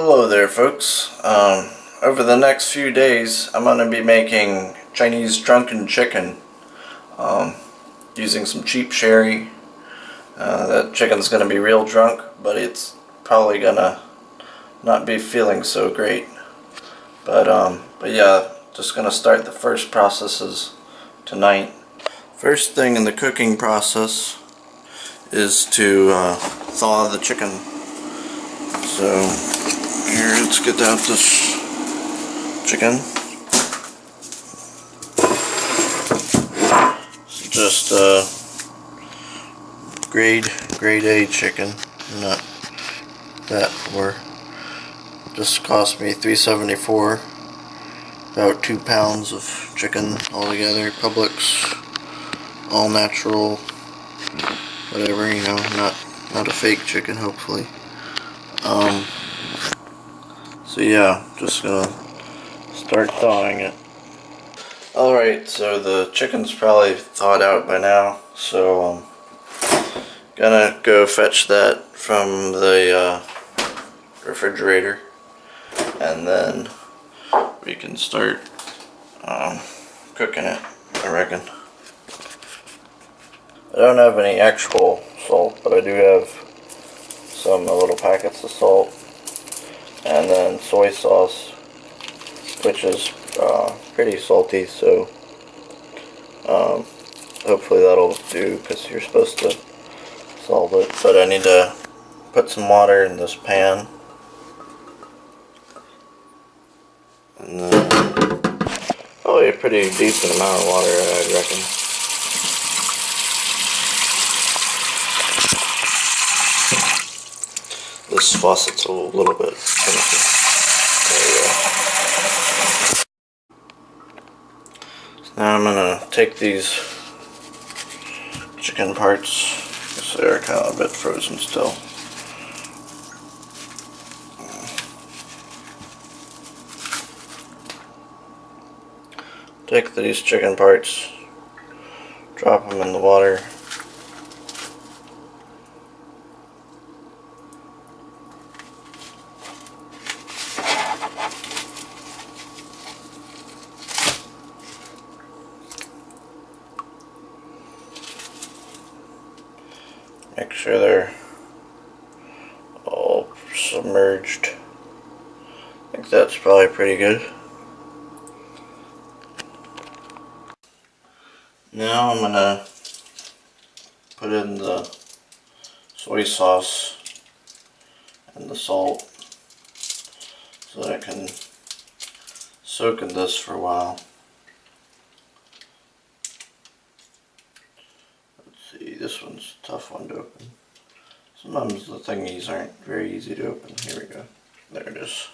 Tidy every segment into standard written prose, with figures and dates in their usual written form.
Hello there, folks. Over the next few days, I'm going to be making Chinese drunken chicken using some cheap sherry. That chicken's going to be real drunk, but it's probably going to not be feeling so great. But yeah, just going to start the first processes tonight. First thing in the cooking process is to thaw the chicken. So here, let's get out this chicken. It's just grade A chicken, not that poor. Just cost me $3.74, about 2 pounds of chicken altogether. Publix, all natural, whatever, you know, not a fake chicken, hopefully. So yeah, just gonna start thawing it. Alright, so the chicken's probably thawed out by now, so gonna go fetch that from the refrigerator, and then we can start cooking it, I reckon. I don't have any actual salt, but I do have some little packets of salt, and then soy sauce, which is pretty salty, so hopefully that'll do, because you're supposed to salt it. But I need to put some water in this pan, and then probably a pretty decent amount of water, I reckon. This faucet's a little bit finicky. There we go. So now I'm gonna take these chicken parts, because they're kind of a bit frozen still. Take these chicken parts, drop them in the water. Make sure they're all submerged. I think that's probably pretty good. Now I'm gonna put in the soy sauce and the salt so that I can soak in this for a while. See, this one's a tough one to open. Sometimes the thingies aren't very easy to open. Here we go. There it is.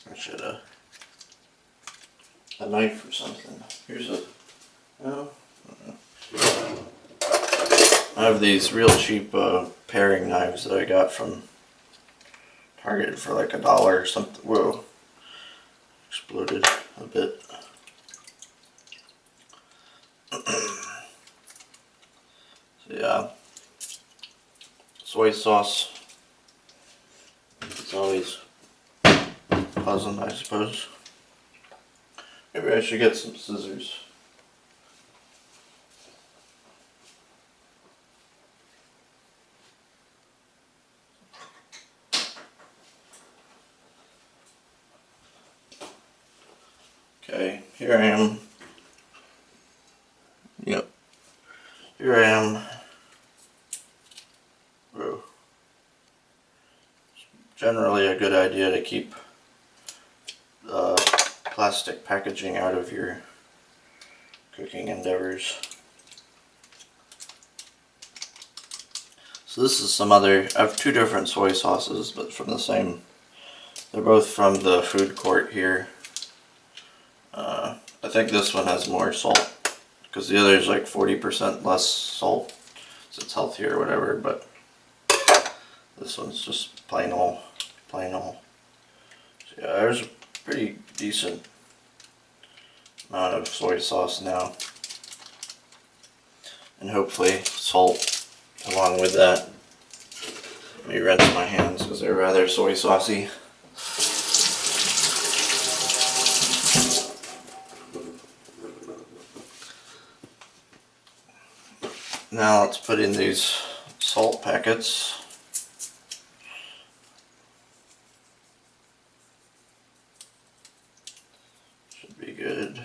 I should have a knife or something. Here's a... no? I have these real cheap paring knives that I got from Target for like $1 or something. Whoa. Exploded a bit. So yeah, soy sauce, it's always pleasant, I suppose. Maybe I should get some scissors. Okay, here I am. Yep. Here I am. Whoa. It's generally a good idea to keep plastic packaging out of your cooking endeavors. So this is some other, I have 2 different soy sauces, but from the same, they're both from the food court here. I think this one has more salt, because the other is like 40% less salt, so it's healthier or whatever, but this one's just plain old. So yeah, there's a pretty decent amount of soy sauce now, and hopefully salt along with that. Let me rinse my hands because they're rather soy saucy. Now let's put in these salt packets. Should be good.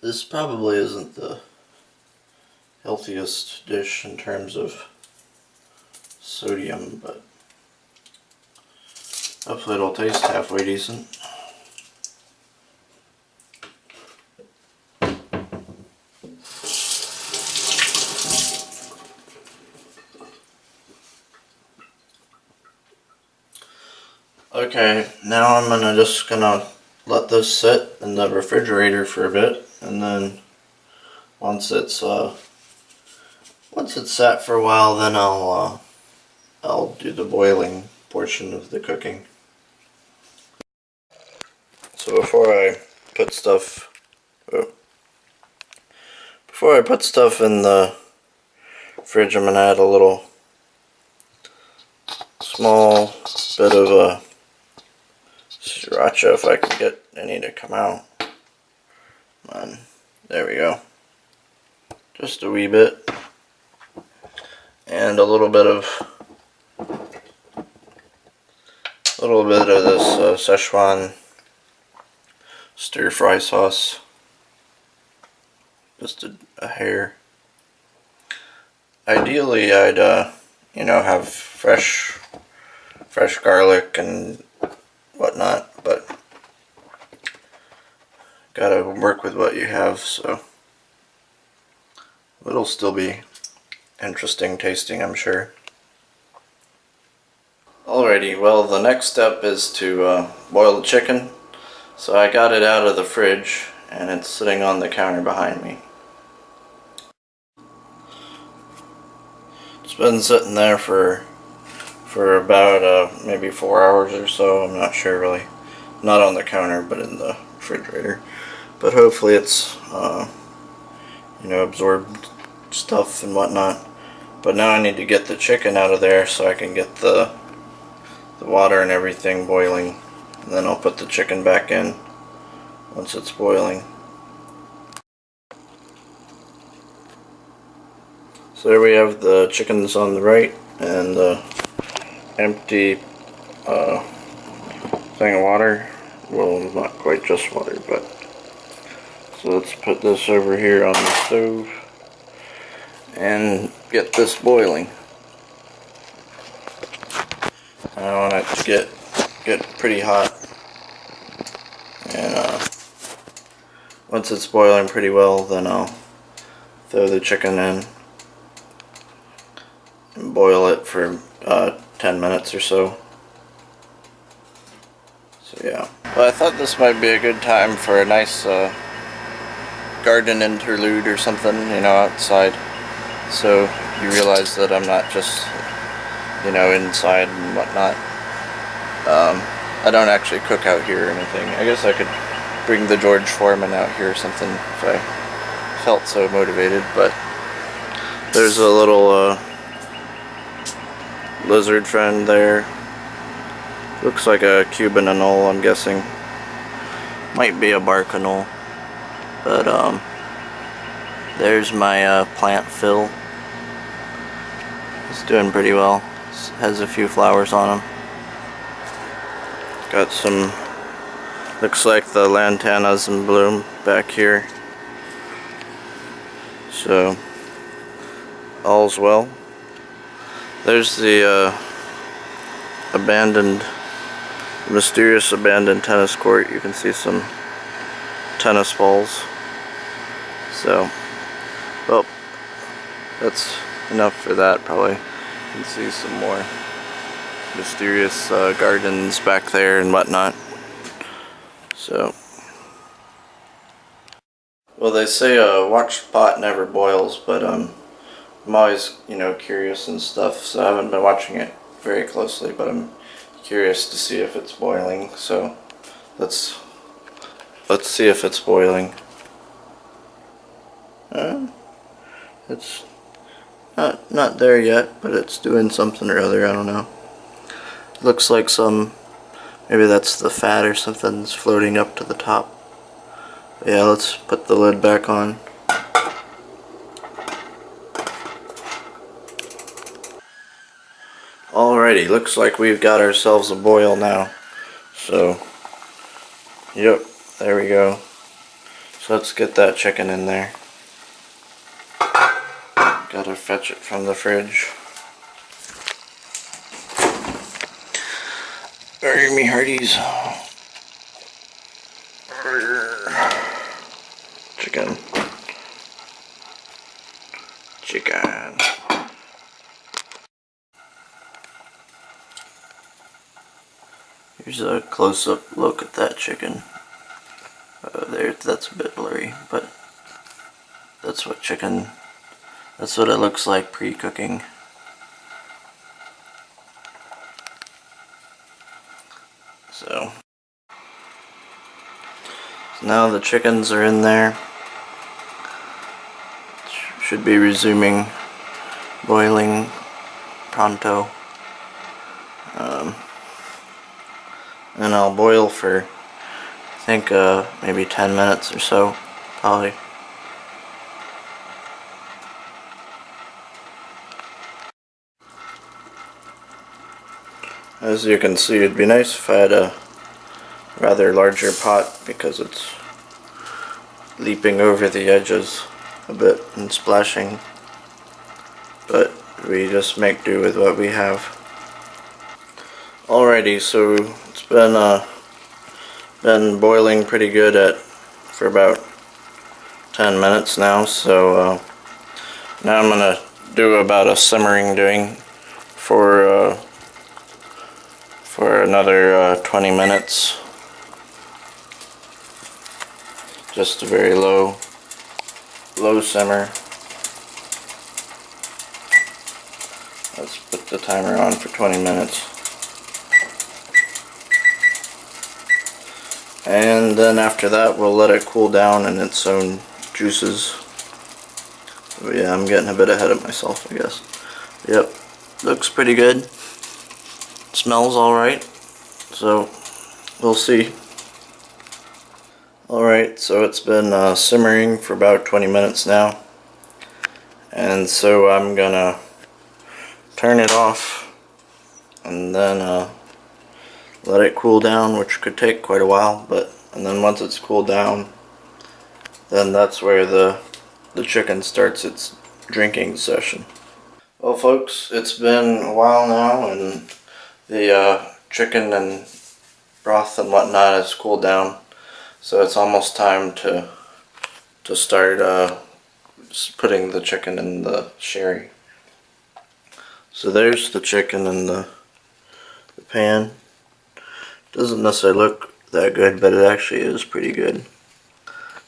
This probably isn't the healthiest dish in terms of sodium, but hopefully it'll taste halfway decent. Okay, now I'm just gonna let this sit in the refrigerator for a bit, and then once it's sat for a while, then I'll do the boiling portion of the cooking. So before I put stuff in the fridge, I'm gonna add a little small bit of sriracha if I can get any to come out. And there we go. Just a wee bit. And a little bit of this Szechuan stir fry sauce. Just a hair. Ideally, I'd have fresh garlic and whatnot, but gotta work with what you have, so it'll still be interesting tasting, I'm sure. Alrighty, well, the next step is to boil the chicken. So I got it out of the fridge and it's sitting on the counter behind me. It's been sitting there for about maybe 4 hours or so. I'm not sure really. Not on the counter, but in the refrigerator. But hopefully it's absorbed stuff and whatnot. But now I need to get the chicken out of there so I can get the water and everything boiling, and then I'll put the chicken back in once it's boiling. So there we have the chickens on the right and the empty thing of water. Well, not quite just water, but so let's put this over here on the stove and get this boiling. I want it to get pretty hot, and once it's boiling pretty well, then I'll throw the chicken in and boil it for 10 minutes or so. So yeah. Well, I thought this might be a good time for a nice garden interlude or something, outside. So you realize that I'm not just inside and whatnot. I don't actually cook out here or anything. I guess I could bring the George Foreman out here or something if I felt so motivated, but there's a little lizard friend there. Looks like a Cuban anole, I'm guessing. Might be a bark anole. But there's my plant Phil. It's doing pretty well. Has a few flowers on them. Got some, looks like the lantanas in bloom back here. So all's well. There's the mysterious abandoned tennis court. You can see some tennis balls. So, well, that's enough for that probably. You can see some more mysterious gardens back there and whatnot. So, well, they say a watched pot never boils, but I'm always curious and stuff, so I haven't been watching it very closely, but I'm curious to see if it's boiling. So let's see if it's boiling. It's not there yet, but it's doing something or other. I don't know. Looks like maybe that's the fat or something that's floating up to the top. But yeah, let's put the lid back on. Alrighty, looks like we've got ourselves a boil now. So, yep, there we go. So let's get that chicken in there. Gotta fetch it from the fridge. Bury me hearties. Chicken. Here's a close-up look at that chicken. That's a bit blurry, but that's what it looks like pre-cooking. So now the chickens are in there. Should be resuming boiling pronto. And I'll boil for, I think, maybe 10 minutes or so, probably. As you can see, it'd be nice if I had a rather larger pot, because it's leaping over the edges a bit and splashing. But we just make do with what we have. Alrighty, so it's been boiling pretty good for about 10 minutes now. So now I'm gonna do about a simmering doing for another 20 minutes. Just a very low simmer. Let's put the timer on for 20 minutes. And then after that, we'll let it cool down in its own juices. But yeah, I'm getting a bit ahead of myself, I guess. Yep, looks pretty good. Smells alright. So, we'll see. Alright, so it's been simmering for about 20 minutes now. And so I'm gonna turn it off and then let it cool down, which could take quite a while, and then once it's cooled down, then that's where the chicken starts its drinking session. Well folks, it's been a while now, and the chicken and broth and whatnot has cooled down, so it's almost time to start putting the chicken in the sherry. So there's the chicken in the pan. Doesn't necessarily look that good, but it actually is pretty good.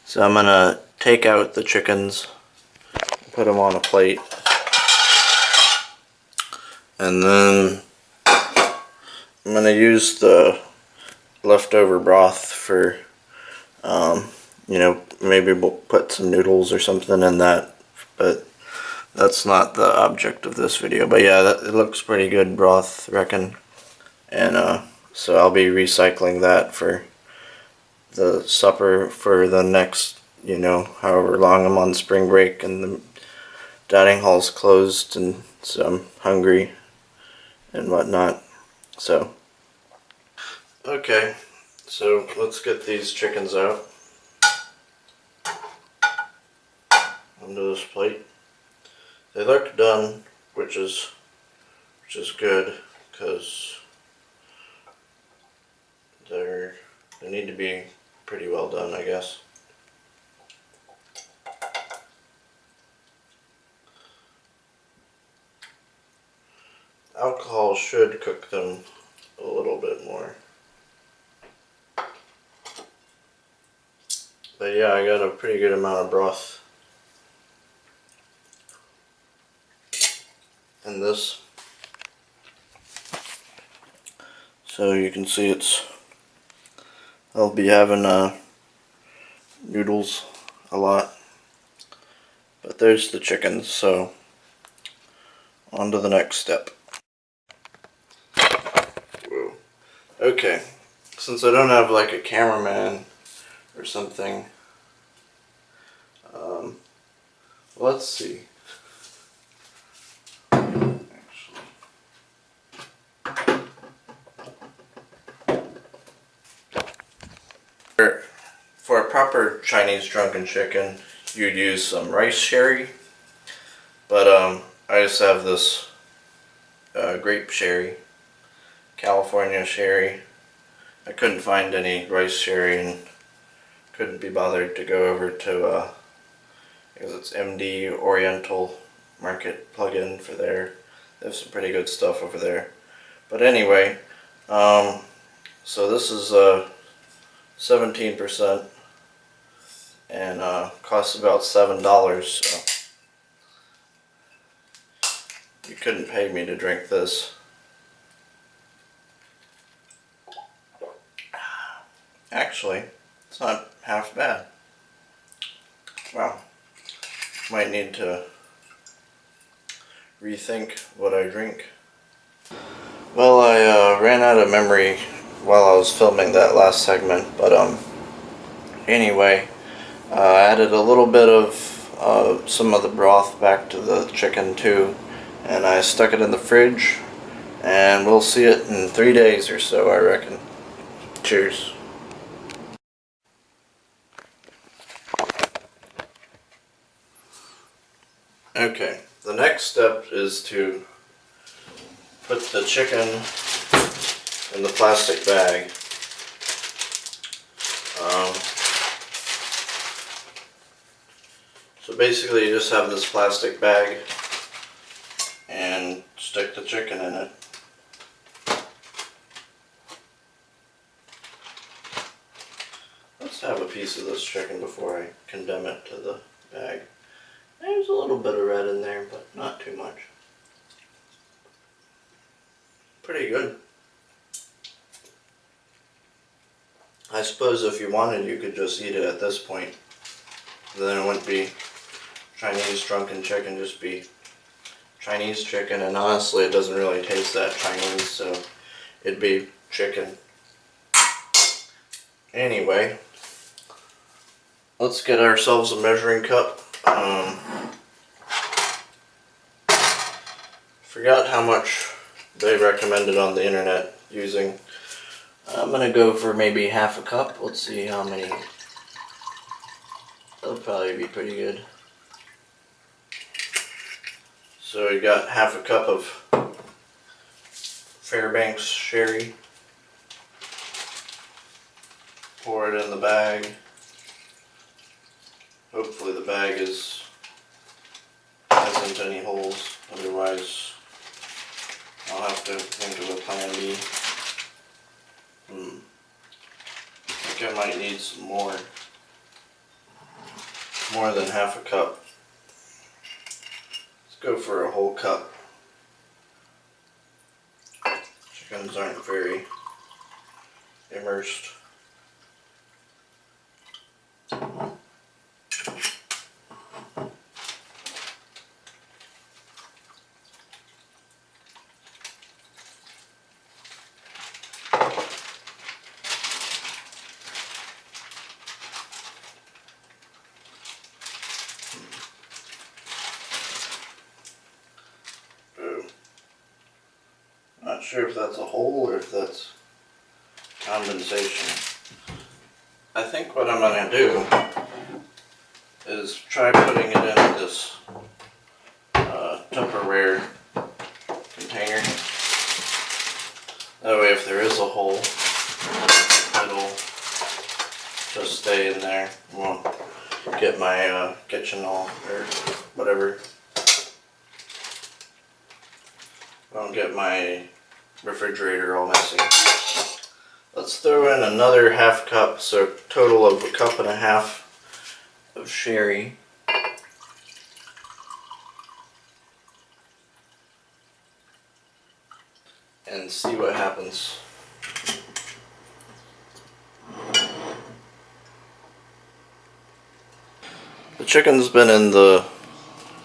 So I'm gonna take out the chickens, put them on a plate, and then I'm gonna use the leftover broth for, maybe we'll put some noodles or something in that, but that's not the object of this video. But yeah, it looks pretty good broth, I reckon. And so I'll be recycling that for the supper for the next, however long I'm on spring break and the dining hall's closed, and so I'm hungry and whatnot. So, okay, so let's get these chickens out onto this plate. They look done, which is good, because they need to be pretty well done, I guess. Alcohol should cook them a little bit more. But yeah, I got a pretty good amount of broth in this. So you can see I'll be having noodles a lot. But there's the chickens, so on to the next step. Whoa. Okay, since I don't have like a cameraman or something, let's see. For a proper Chinese drunken chicken, you'd use some rice sherry, but I just have this grape sherry, California sherry. I couldn't find any rice sherry and couldn't be bothered to go over to because it's MD Oriental Market plug-in for there. They have some pretty good stuff over there. But anyway, so this is 17% and costs about $7. So you couldn't pay me to drink this. Actually, it's not half bad. Wow. Might need to rethink what I drink. Well, I ran out of memory while I was filming that last segment, but anyway, I added a little bit of some of the broth back to the chicken too, and I stuck it in the fridge, and we'll see it in 3 days or so, I reckon. Cheers. Okay, the next step is to put the chicken in the plastic bag. So basically you just have this plastic bag and stick the chicken in it. Let's have a piece of this chicken before I condemn it to the bag. There's a little bit of red in there, but not too much. Pretty good. I suppose if you wanted, you could just eat it at this point. Then it wouldn't be Chinese drunken chicken, just be Chinese chicken, and honestly it doesn't really taste that Chinese, so it'd be chicken. Anyway, let's get ourselves a measuring cup. Forgot how much they recommended on the internet using. I'm gonna go for maybe half a cup. Let's see how many. That'll probably be pretty good. So we got half a cup of Fairbanks sherry. Pour it in the bag. Hopefully the bag hasn't any holes, otherwise I'll have to think of a plan B. I think I might need some more than half a cup. Let's go for a whole cup. Chickens aren't very immersed. Not sure if that's a hole or if that's condensation. I think what I'm going to do is try putting it in this Tupperware container. That way if there is a hole, it'll just stay in there. I won't get my kitchen all, or whatever. Won't get my refrigerator all messy. Let's throw in another half cup, so a total of a cup and a half of sherry. And see what happens. The chicken's been in the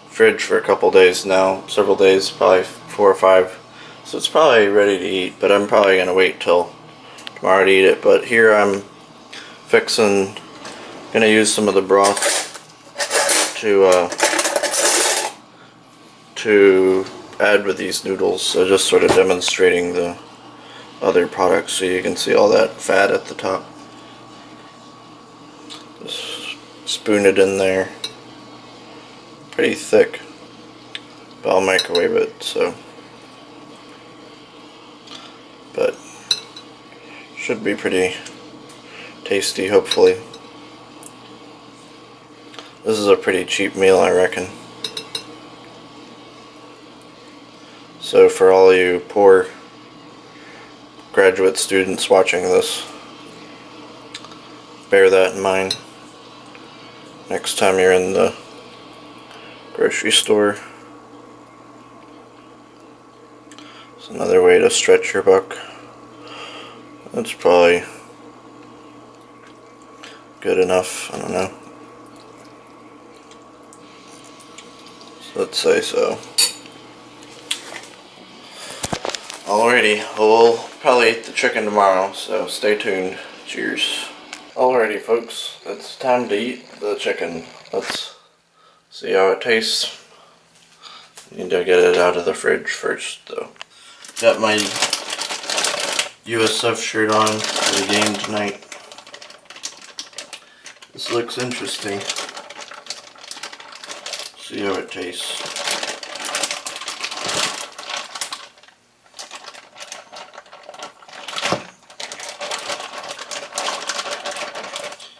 fridge for a couple days now, several days, probably 4 or 5. So it's probably ready to eat, but I'm probably gonna wait till tomorrow to eat it. But here I'm gonna use some of the broth to add with these noodles. So just sort of demonstrating the other products so you can see all that fat at the top. Just spoon it in there. Pretty thick, but I'll microwave it, so. But should be pretty tasty, hopefully. This is a pretty cheap meal, I reckon. So for all you poor graduate students watching this, bear that in mind next time you're in the grocery store. It's another way to stretch your buck. That's probably good enough, I don't know. So let's say so. Alrighty, we'll probably eat the chicken tomorrow, so stay tuned. Cheers. Alrighty folks, it's time to eat the chicken. Let's see how it tastes. Need to get it out of the fridge first though. Got my USF shirt on for the game tonight. This looks interesting. See how it tastes.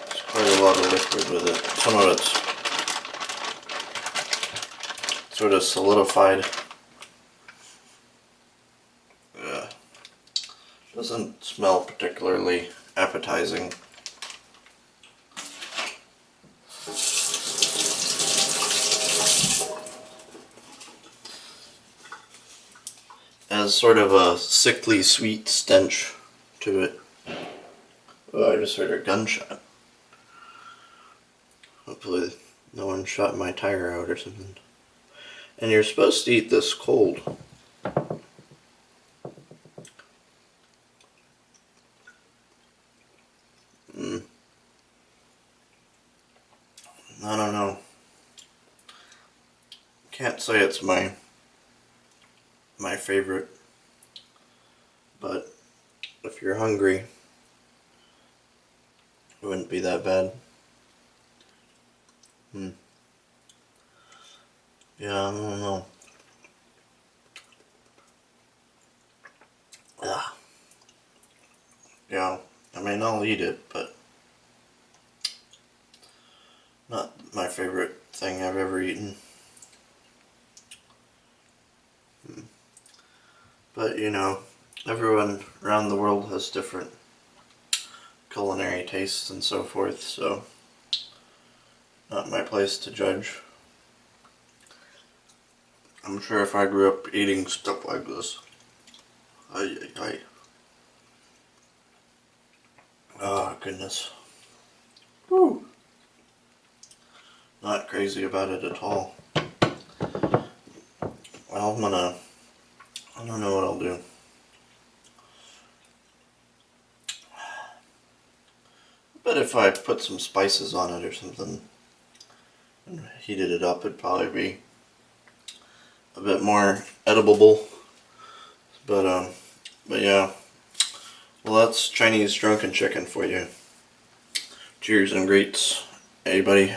There's quite a lot of liquid with it. Some of it's sort of solidified. Doesn't smell particularly appetizing. Has sort of a sickly sweet stench to it. Oh, I just heard a gunshot. Hopefully no one shot my tire out or something. And you're supposed to eat this cold. I don't know. Can't say it's my favorite, but if you're hungry, it wouldn't be that bad. Yeah, I don't know. Yeah, I mean, I'll eat it, but not my favorite thing I've ever eaten. But you know, everyone around the world has different culinary tastes and so forth, so not my place to judge. I'm sure if I grew up eating stuff like this, oh goodness. Woo. Not crazy about it at all. Well, I don't know what I'll do. But if I put some spices on it or something and heated it up, it'd probably be a bit more edible. But yeah. Well, that's Chinese drunken chicken for you. Cheers and greets, everybody.